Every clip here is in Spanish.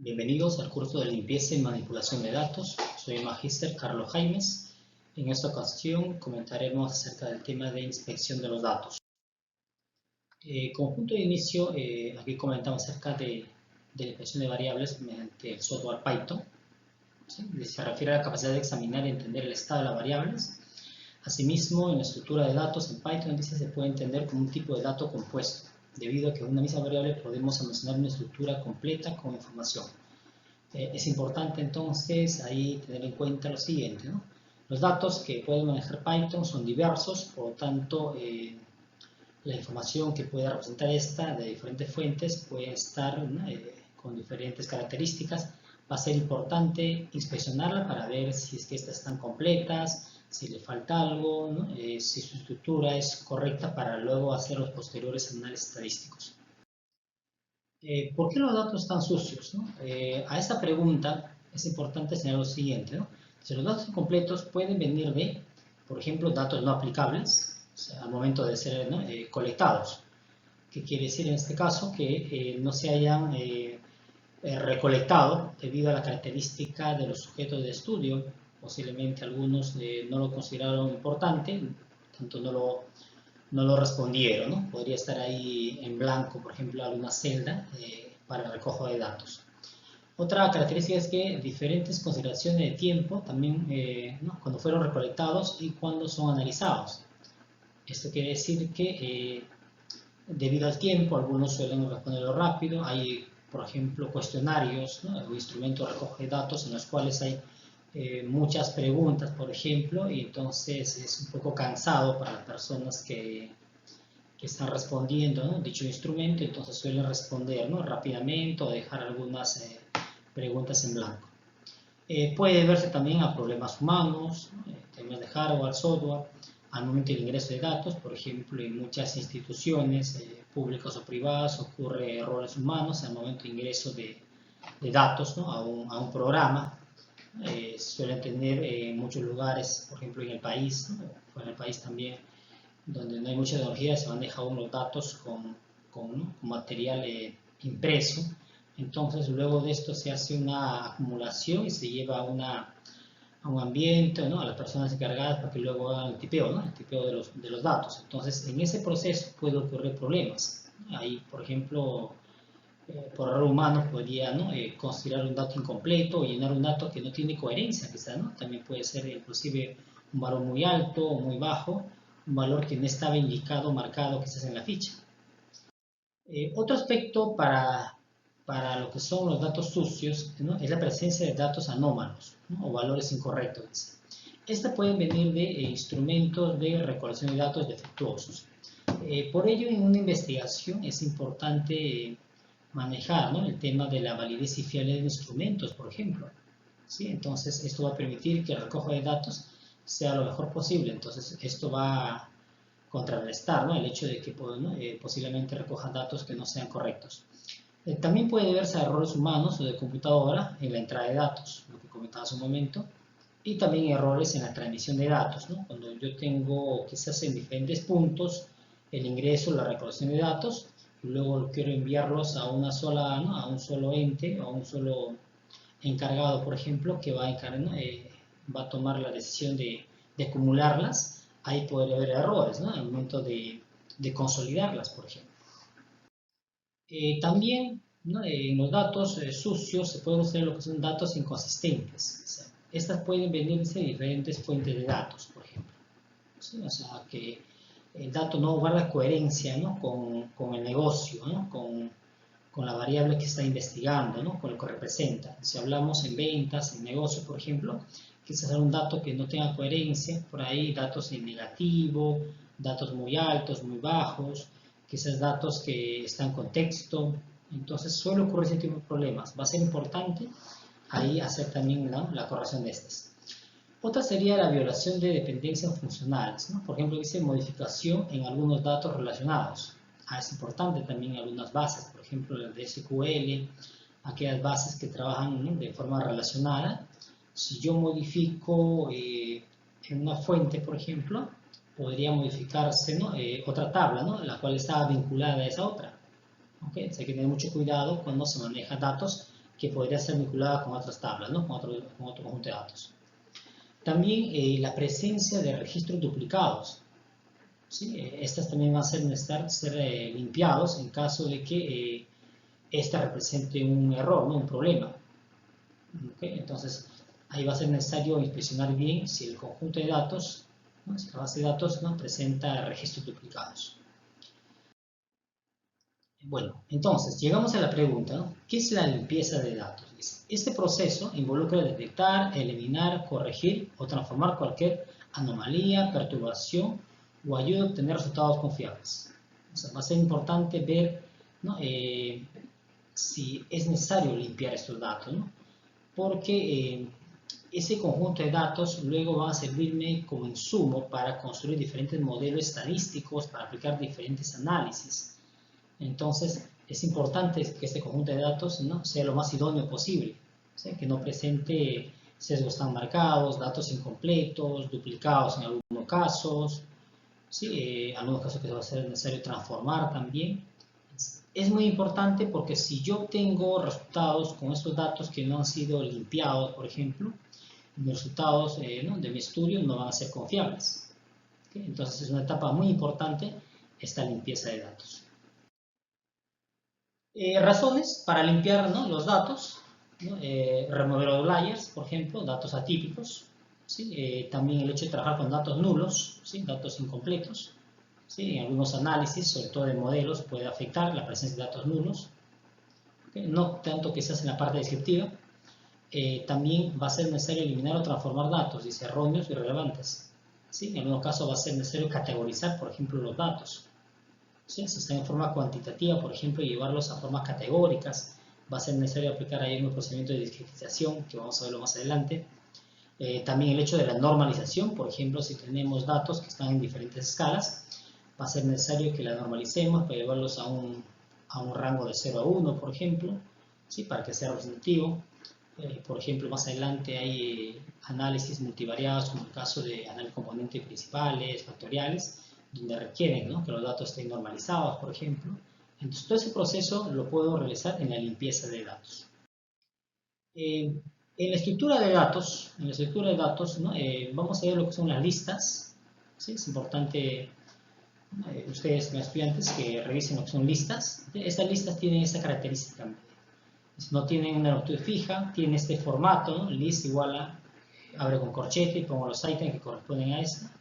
Bienvenidos al curso de limpieza y manipulación de datos. Soy el magíster Carlos Jaimes. En esta ocasión comentaremos acerca del tema de inspección de los datos. Como punto de inicio, aquí comentamos acerca de la inspección de variables mediante el software Python. ¿Sí? Se refiere a la capacidad de examinar y entender el estado de las variables. Asimismo, en la estructura de datos en Python se puede entender como un tipo de dato compuesto, debido a que en una misma variable podemos almacenar una estructura completa con información. Es importante entonces ahí tener en cuenta lo siguiente, ¿no? Los datos que puede manejar Python son diversos, por lo tanto la información que pueda representar esta de diferentes fuentes puede estar con diferentes características. Va a ser importante inspeccionarla para ver si es que estas están completas, si le falta algo, ¿no? Si su estructura es correcta para luego hacer los posteriores análisis estadísticos. ¿Por qué los datos están sucios? ¿No? A esta pregunta es importante señalar lo siguiente, ¿no? Si los datos incompletos pueden venir de, por ejemplo, datos no aplicables, o sea, al momento de ser colectados. ¿Qué quiere decir en este caso? Que no se hayan recolectado debido a la característica de los sujetos de estudio. Posiblemente algunos no lo consideraron importante, tanto no lo respondieron, ¿no? Podría estar ahí en blanco, por ejemplo, alguna celda para el recojo de datos. Otra característica es que diferentes consideraciones de tiempo también, ¿no? Cuando fueron recolectados y cuando son analizados. Esto quiere decir que debido al tiempo, algunos suelen responderlo rápido. Hay, por ejemplo, cuestionarios, ¿no? O instrumentos de recoge de datos en los cuales hay muchas preguntas, por ejemplo, y entonces es un poco cansado para las personas que están respondiendo, ¿no? Dicho instrumento, entonces suelen responder, ¿no? Rápidamente o dejar algunas preguntas en blanco. Puede verse también a problemas humanos, temas de hardware, software, al momento del ingreso de datos. Por ejemplo, en muchas instituciones públicas o privadas ocurre errores humanos al momento de ingreso de datos, ¿no? a un programa. Suelen tener en muchos lugares, por ejemplo en el país, ¿no? Fuera del país también, donde no hay mucha tecnología, se maneja aún los datos con material impreso. Entonces luego de esto se hace una acumulación y se lleva a un ambiente, ¿no? A las personas encargadas para que luego hagan el tipeo, ¿no? El tipeo de los datos. Entonces en ese proceso puede ocurrir problemas. Ahí, por ejemplo, por error humano podría, ¿no? Considerar un dato incompleto o llenar un dato que no tiene coherencia, quizá, ¿no? También puede ser inclusive un valor muy alto o muy bajo, un valor que no estaba indicado, marcado quizás en la ficha. Otro aspecto para lo que son los datos sucios, ¿no? Es la presencia de datos anómalos, ¿no? O valores incorrectos. Estas pueden venir de instrumentos de recolección de datos defectuosos. Por ello, en una investigación es importante manejar, ¿no? El tema de la validez y fiabilidad de instrumentos, por ejemplo. ¿Sí? Entonces, esto va a permitir que el recojo de datos sea lo mejor posible. Entonces, esto va a contrarrestar, ¿no? El hecho de que ¿no? Posiblemente recojan datos que no sean correctos. También puede deberse a errores humanos o de computadora en la entrada de datos, lo que comentaba hace un momento, y también errores en la transmisión de datos, ¿no? Cuando yo tengo quizás en diferentes puntos el ingreso, la recolección de datos, y luego quiero enviarlos a una sola, ¿no? A un solo ente o a un solo encargado, por ejemplo, que va a tomar la decisión de acumularlas. Ahí puede haber errores, ¿no? En el momento de consolidarlas, por ejemplo. También, ¿no? En los datos sucios se pueden usar lo que son datos inconsistentes. O sea, estas pueden venirse de diferentes fuentes de datos, por ejemplo. ¿Sí? O sea, que el dato no guarda coherencia, ¿no? con el negocio, ¿no? con la variable que está investigando, ¿no? Con lo que representa. Si hablamos en ventas, en negocio, por ejemplo, quizás un dato que no tenga coherencia, por ahí datos en negativo, datos muy altos, muy bajos, quizás datos que están en contexto. Entonces suele ocurrir ese tipo de problemas. Va a ser importante ahí hacer también, ¿no? La corrección de estas. Otra sería la violación de dependencias funcionales, ¿no? Por ejemplo, dice modificación en algunos datos relacionados. Es importante también algunas bases, por ejemplo, las de SQL, aquellas bases que trabajan, ¿no? De forma relacionada. Si yo modifico en una fuente, por ejemplo, podría modificarse, ¿no? Otra tabla, ¿no? La cual está vinculada a esa otra. ¿Okay? Entonces hay que tener mucho cuidado cuando se maneja datos que podría ser vinculada con otras tablas, ¿no? con otro conjunto de datos. También la presencia de registros duplicados. ¿Sí? Estas también van a necesitar ser limpiados en caso de que esta represente un error, ¿no? Un problema. ¿Okay? Entonces, ahí va a ser necesario inspeccionar bien si el conjunto de datos, ¿no? Si la base de datos, ¿no? presenta registros duplicados. Bueno, entonces, llegamos a la pregunta, ¿no? ¿Qué es la limpieza de datos? Este proceso involucra detectar, eliminar, corregir o transformar cualquier anomalía, perturbación o ayuda a obtener resultados confiables. O sea, va a ser importante ver, ¿no? Si es necesario limpiar estos datos, ¿no? Porque ese conjunto de datos luego va a servirme como insumo para construir diferentes modelos estadísticos, para aplicar diferentes análisis. Entonces, es importante que este conjunto de datos, ¿no? sea lo más idóneo posible, ¿sí? Que no presente sesgos tan marcados, datos incompletos, duplicados en algunos casos, ¿sí? Algunos casos que va a ser necesario transformar también. Es muy importante porque si yo obtengo resultados con estos datos que no han sido limpiados, por ejemplo, los resultados ¿no? de mi estudio no van a ser confiables. ¿Okay? Entonces, es una etapa muy importante esta limpieza de datos. Razones para limpiar, ¿no? los datos, ¿no? Remover outliers, por ejemplo, datos atípicos, ¿sí? También el hecho de trabajar con datos nulos, ¿sí? datos incompletos, ¿sí? En algunos análisis, sobre todo de modelos, puede afectar la presencia de datos nulos, ¿okay? No tanto quizás en la parte descriptiva. También va a ser necesario eliminar o transformar datos, dice, erróneos y irrelevantes, ¿sí? En algunos casos va a ser necesario categorizar, por ejemplo, los datos. ¿Sí? Si están en forma cuantitativa, por ejemplo, y llevarlos a formas categóricas, va a ser necesario aplicar ahí un procedimiento de discretización, que vamos a verlo más adelante. También el hecho de la normalización, por ejemplo, si tenemos datos que están en diferentes escalas, va a ser necesario que la normalicemos para llevarlos a un rango de 0 a 1, por ejemplo, ¿sí? Para que sea representativo. Por ejemplo, más adelante hay análisis multivariados, como el caso de análisis componentes principales, factoriales, donde requieren, ¿no? que los datos estén normalizados, por ejemplo. Entonces, todo ese proceso lo puedo realizar en la limpieza de datos. En la estructura de datos, ¿no? Vamos a ver lo que son las listas. ¿Sí? Es importante, ustedes, mis estudiantes, que revisen lo que son listas. Estas listas tienen esta característica. No tienen una longitud fija, tienen este formato, ¿no? List igual a, abro con corchete y pongo los ítems que corresponden a esta,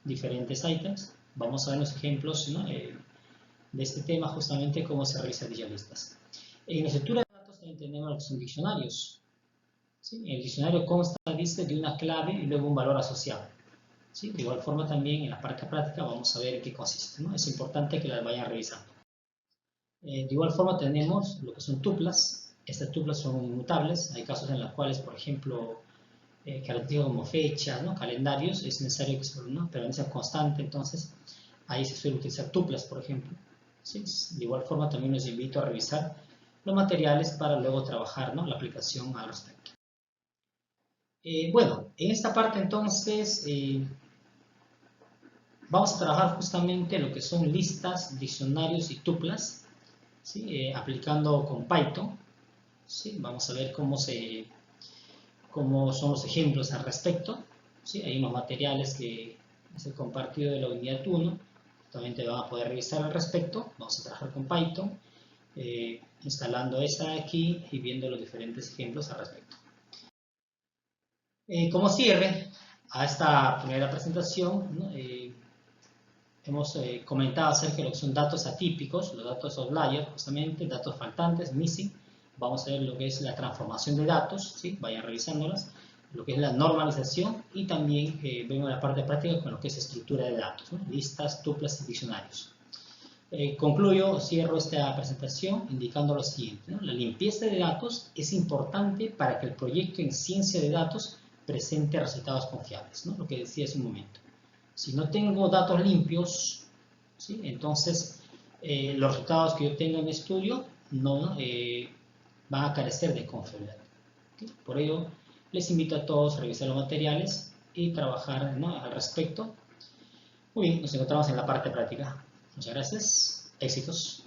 diferentes ítems. Vamos a ver los ejemplos, ¿no? De este tema, justamente cómo se realizan dichas listas. En la estructura de datos también tenemos lo que son diccionarios. ¿Sí? El diccionario consta, dice, de una clave y luego un valor asociado. ¿Sí? De igual forma también en la parte práctica vamos a ver en qué consiste, ¿no? Es importante que las vayan revisando. De igual forma tenemos lo que son tuplas. Estas tuplas son inmutables. Hay casos en los cuales, por ejemplo, características como fechas, ¿no? calendarios, es necesario que ¿no? permanezca constante. Entonces, ahí se suele utilizar tuplas, por ejemplo. ¿Sí? De igual forma, también los invito a revisar los materiales para luego trabajar, ¿no? la aplicación al respecto. Bueno, en esta parte entonces vamos a trabajar justamente lo que son listas, diccionarios y tuplas, ¿sí? Aplicando con Python. ¿Sí? Vamos a ver cómo son los ejemplos al respecto. ¿Sí? Hay unos materiales que es el compartido de la unidad 1, también te van a poder revisar al respecto. Vamos a trabajar con Python, instalando esta aquí y viendo los diferentes ejemplos al respecto. Como cierre a esta primera presentación, ¿no? Hemos comentado acerca de lo que son datos atípicos, los datos outlier, justamente, datos faltantes, missing. Vamos a ver lo que es la transformación de datos, ¿sí? Vayan revisándolas, lo que es la normalización y también vemos la parte práctica con lo que es estructura de datos, ¿no? Listas, tuplas y diccionarios. Concluyo, cierro esta presentación indicando lo siguiente, ¿no? La limpieza de datos es importante para que el proyecto en ciencia de datos presente resultados confiables, ¿no? Lo que decía hace un momento. Si no tengo datos limpios, ¿sí? Entonces los resultados que yo tenga en mi estudio no van a carecer de confiabilidad. ¿Okay? Por ello, les invito a todos a revisar los materiales y trabajar, ¿no? al respecto. Muy bien, nos encontramos en la parte práctica. Muchas gracias. Éxitos.